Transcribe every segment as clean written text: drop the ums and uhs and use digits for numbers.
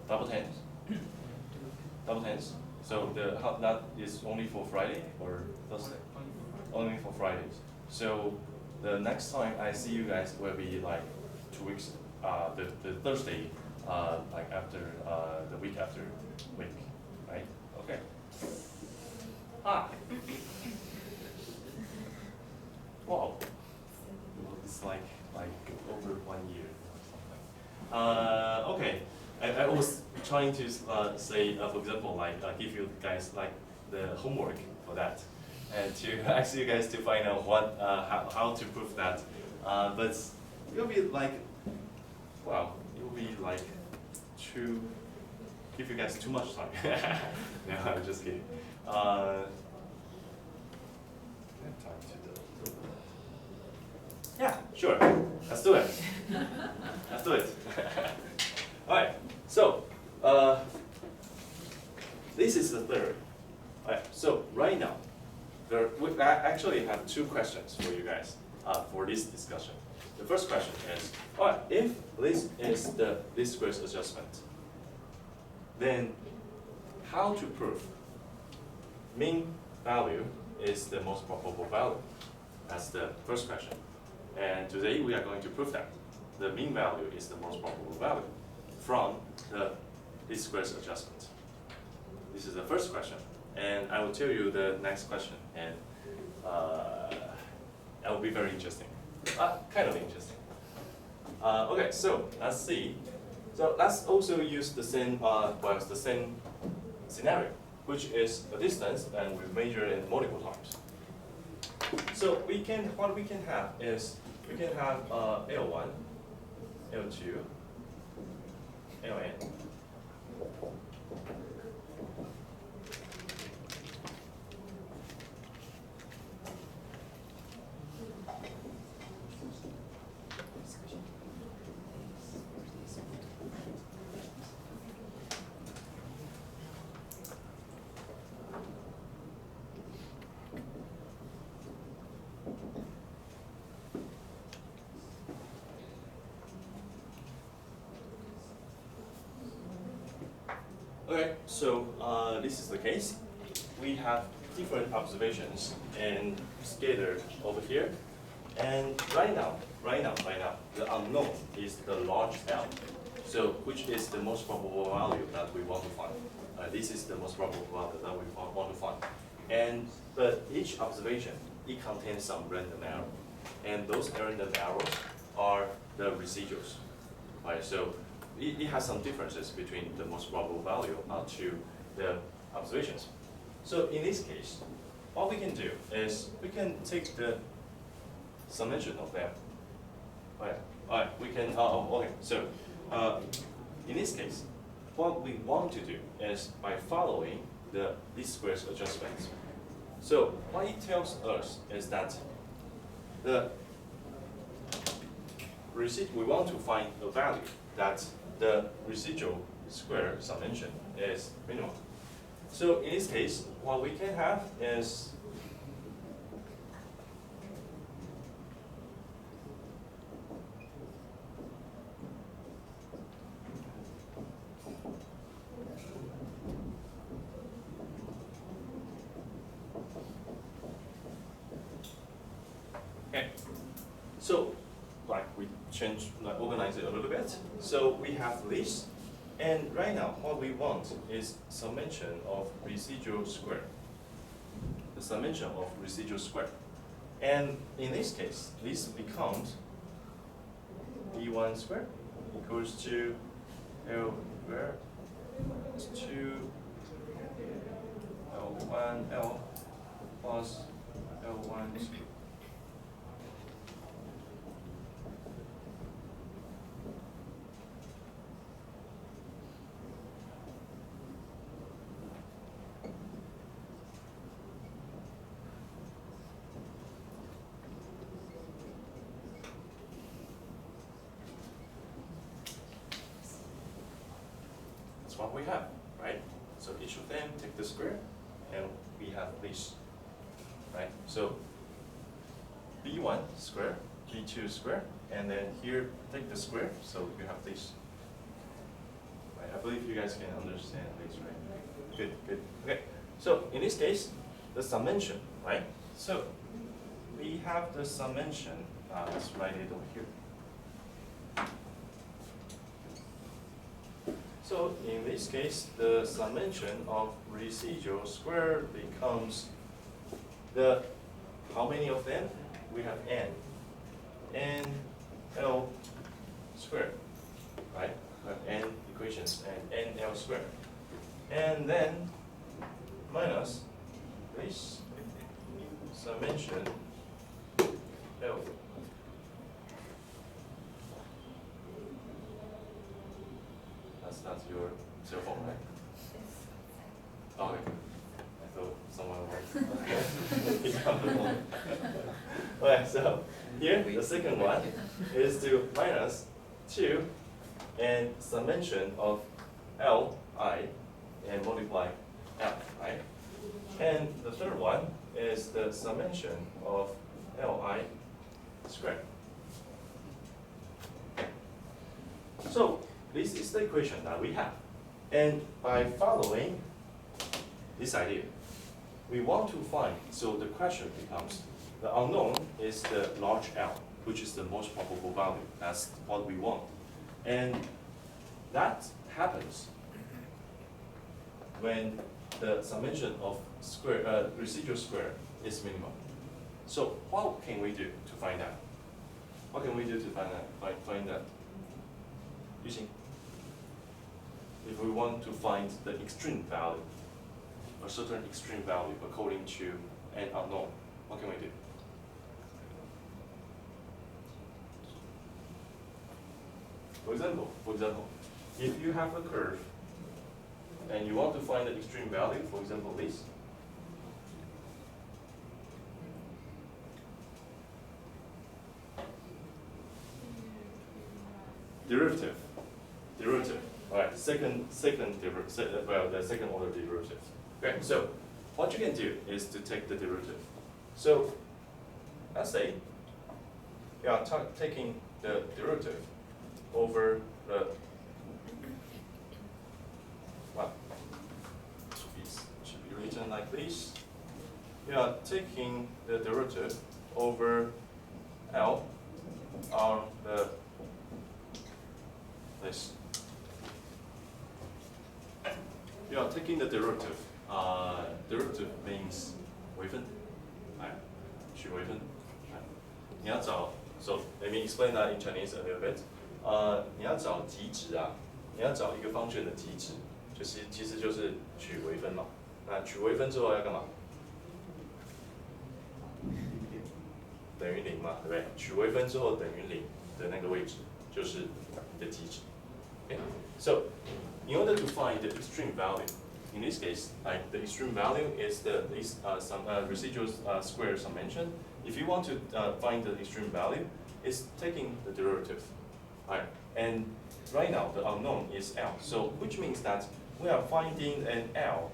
double tens. Double tens. So that is only for Friday or Thursday? Only for Fridays. So the next time I see you guys will be like 2 weeks, the Thursday, like after the week after week, right? Okay. Wow. It's like over 1 year or something. Okay. I was trying to say, for example, like give you guys like the homework for that, and to ask you guys to find out what how to prove that. But it will be like, wow, it will be like to give you guys too much time. No, I'm just kidding. Time to do. Yeah, sure. Let's do it. Let's do it. All right. So this is the third. All right. So right now, we actually have 2 questions for you guys for this discussion. The first question is, all right, if this is the least squares adjustment, then how to prove mean value is the most probable value? That's the first question. And today we are going to prove that the mean value is the most probable value from the least squares adjustment. This is the first question. And I will tell you the next question, and that will be very interesting. Kind of interesting. Okay, so let's see. So let's also use the same, the same scenario, which is a distance, and we measure it multiple times. So what we can have is we can have L1, L2, Ln. Okay, so this is the case. We have different observations and scattered over here. And right now, the unknown is the large L. So which is the most probable value that we want to find? This is the most probable value that we want to find. But each observation, it contains some random error. And those random errors are the residuals. Right? So it has some differences between the most probable value to the observations. So in this case, what we can do is we can take the summation of them. Alright, we can, okay, so in this case, what we want to do is by following the least squares adjustments. So what it tells us is that we want to find a value that the residual square summation is minimum. So in this case, what we can have is okay. So like we organize it a little bit. So we have this, and right now what we want is summation of residual square. The summation of residual square. And in this case, this becomes B1 square equals to L square to L1 L plus L1 square. What we have, right? So each of them take the square, and we have this, right? So B1 square, B2 square, and then here take the square, so you have this, right? I believe you guys can understand this, right? Good, good. Okay, so in this case, the summation, right? So we have the summation. Let's write it over here. So in this case, the summation of residual square becomes the, how many of them? We have n L squared, right? We have n equations and n L squared. And then minus this summation L. That's your cell phone, right? Oh, okay. I thought someone was pick up the phone. Okay, so here the second one is to minus 2 and summation of Li and multiply L, right? And the third one is the summation of Li squared. So this is the equation that we have. And by following this idea, we want to find, so the question becomes, the unknown is the large L, which is the most probable value. That's what we want. And that happens when the summation of residual square is minimum. So what can we do to find that? What can we do to find that? Using, if we want to find the extreme value, a certain extreme value according to an unknown, what can we do? For example, if you have a curve and you want to find the extreme value, for example, this. Derivative. All right, the second order derivative. Okay, so what you can do is to take the derivative. So let's say you are taking the derivative over the should be written like this. You are taking the derivative over L on the this. You are taking the derivative. Derivative means 微分，取微分。你要找 so let me explain that in Chinese a little bit. 你要找极值啊，你要找一个方程的极值，其实就是取微分嘛。那取微分之后要干嘛？等于0嘛，对不对？取微分之后等于0的那个位置就是你的极值。Okay? So, in order to find the extreme value, in this case, the extreme value is some residual square summation. If you want to find the extreme value, it's taking the derivative. Right? And right now, the unknown is L. So, which means that we are finding an L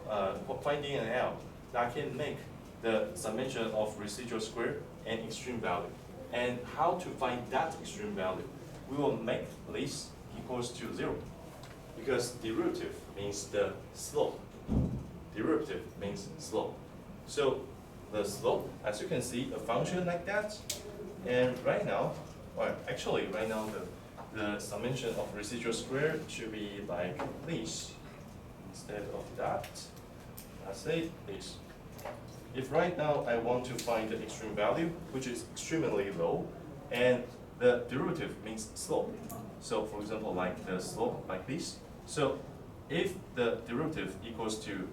that can make the summation of residual square an extreme value. And how to find that extreme value? We will make this equals to 0. Because derivative means the slope. Derivative means slope. So the slope, as you can see, a function like that. And right now, the summation of residual square should be like this. Instead of that, let's say this. If right now I want to find the extreme value, which is extremely low, and the derivative means slope. So for example, like the slope like this. So if the derivative equals to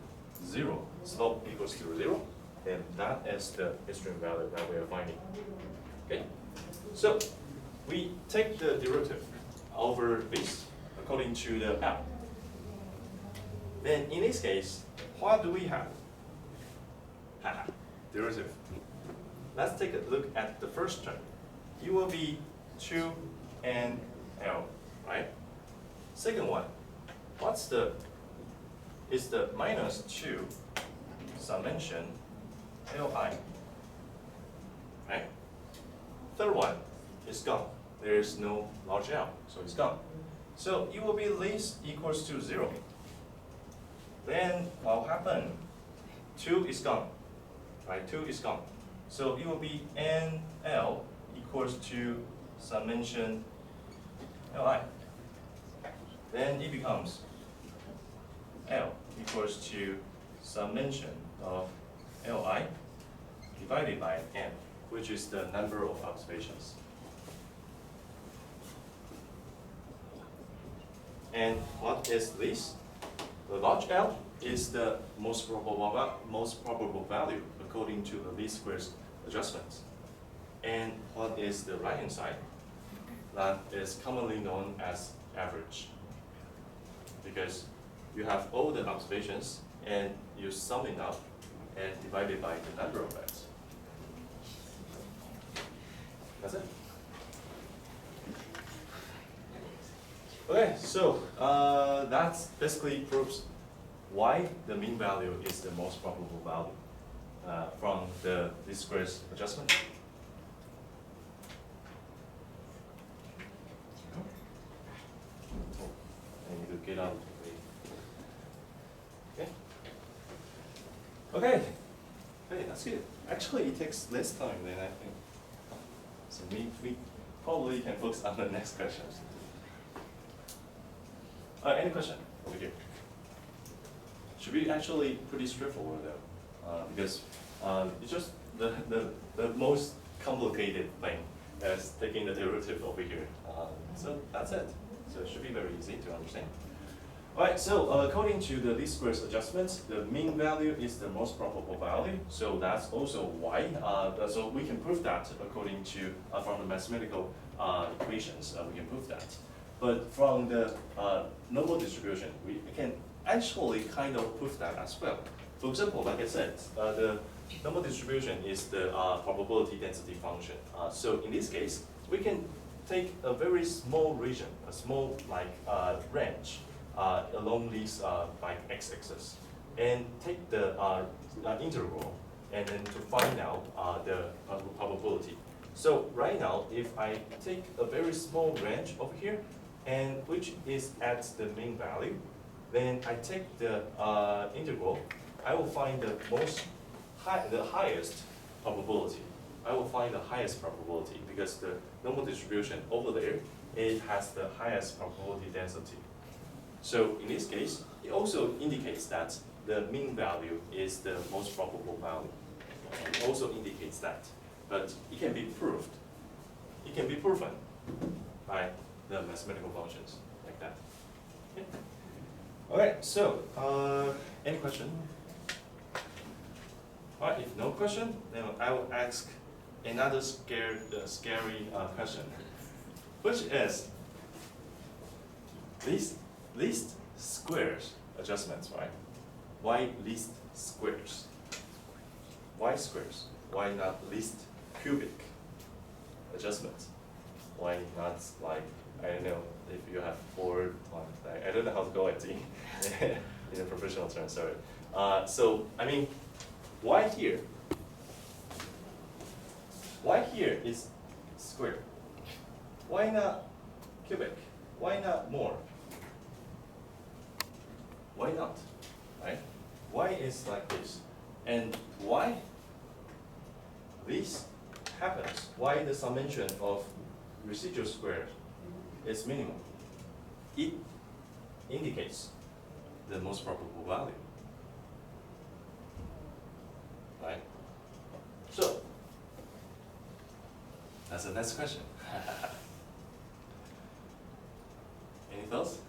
0, slope equals to 0, then that is the extreme value that we are finding. Okay? So we take the derivative over this according to the L. Then in this case, what do we have? Derivative. Let's take a look at the first term. It will be 2 and L, right? Second one, is the minus 2 summation Li, right? Third one is gone. There is no large L, so it's gone. So it will be least equals to 0. Then what will happen? 2 is gone, right? 2 is gone. So it will be NL equals to summation Li. Then it becomes L equals to summation of Li divided by N, which is the number of observations. And what is this? The large L is the most probable value according to the least squares adjustment. And what is the right hand side? That is commonly known as average. Because you have all the observations and you sum it up and divide it by the number of beds. That's it. Okay, so that basically proves why the mean value is the most probable value from the least squares adjustment. I need to get out of the way. Okay. Hey, that's good. Actually, it takes less time than I think. So we probably can focus on the next question. Any question over here? Should be actually pretty straightforward though, because it's just the most complicated thing is taking the derivative over here. So that's it. So it should be very easy to understand. All right, so according to the least squares adjustment, the mean value is the most probable value. So that's also why. So we can prove that according to from the mathematical equations, we can prove that. But from the normal distribution, we can actually kind of prove that as well. For example, like I said, the normal distribution is the probability density function. So in this case, we can take a very small region, a small range along this x-axis, and take the integral, and then to find out the probability. So right now, if I take a very small range over here, and which is at the mean value, then I take the integral, I will find the highest probability. I will find the highest probability because the normal distribution over there, it has the highest probability density. So in this case, it also indicates that the mean value is the most probable value. It also indicates that, but it can be proved. It can be proven by the mathematical functions like that. Okay. All right. So, any question? All right. If no question, then I will ask another scary question, which is least squares adjustments, right? Why least squares? Why squares? Why not least cubic adjustments? Why not like, I don't know, if you have 4, I don't know how to go at in a professional term, sorry. So, I mean, why here? Why here is square? Why not cubic? Why not more? Why not, right? Why is like this? And why this happens? Why the summation of residual squares is minimum? It indicates the most probable value, right? So, that's the next question. Any thoughts?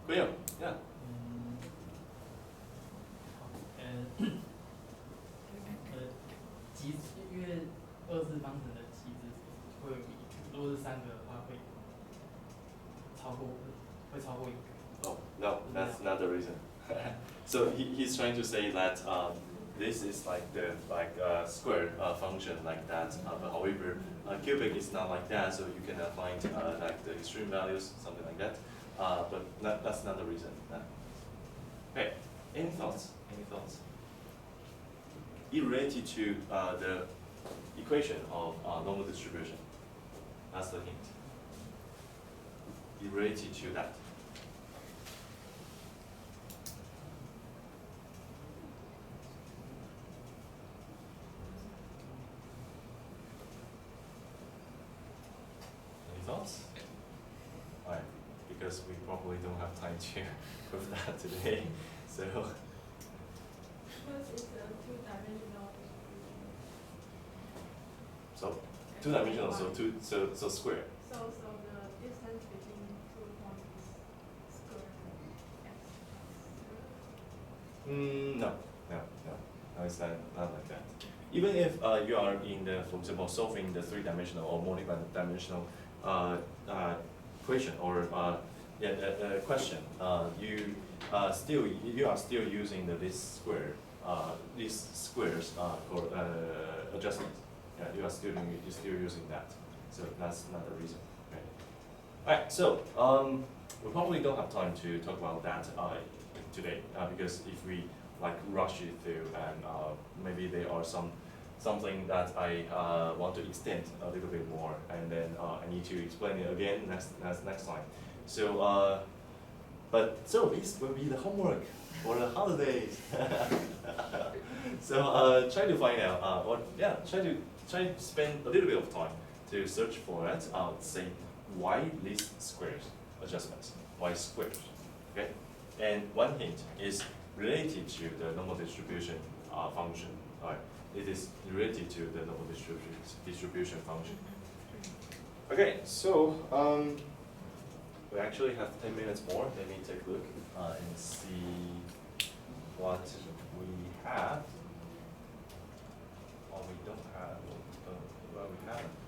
Guillaume, yeah. 极因为二次方程的极值会有如果是3个的话会超过1个。Oh no, that's not the reason. So he's trying to say that this is like the square function like that. But however, cubic is not like that, so you cannot find like the extreme values, something like that. But that's not the reason. Okay, any thoughts? Any thoughts? It related to the equation of normal distribution. That's the hint. related to that. Any thoughts? Alright, because we probably don't have time to prove that today, so. Because it's a two-dimensional distribution. So, two-dimensional, so square. So the distance between two points is square x plus No, it's not like that. Even if you are in the, for example, solving the three-dimensional or multi-dimensional equation or question, you are still using this squares for adjustment. Yeah, you're still using that. So that's not the reason. Okay. All right. So we probably don't have time to talk about that today because if we rush it through and maybe there are something that I want to extend a little bit more, and then I need to explain it again next time. So so this will be the homework for the holidays. So try to find out try to spend a little bit of time to search for it. Say why least squares adjustments, why squares, okay? And one hint is related to the normal distribution function. All right, it is related to the normal distribution function. Okay, so we actually have 10 minutes more. Let me take a look and see what we have. Or we don't have. Well, we haven't.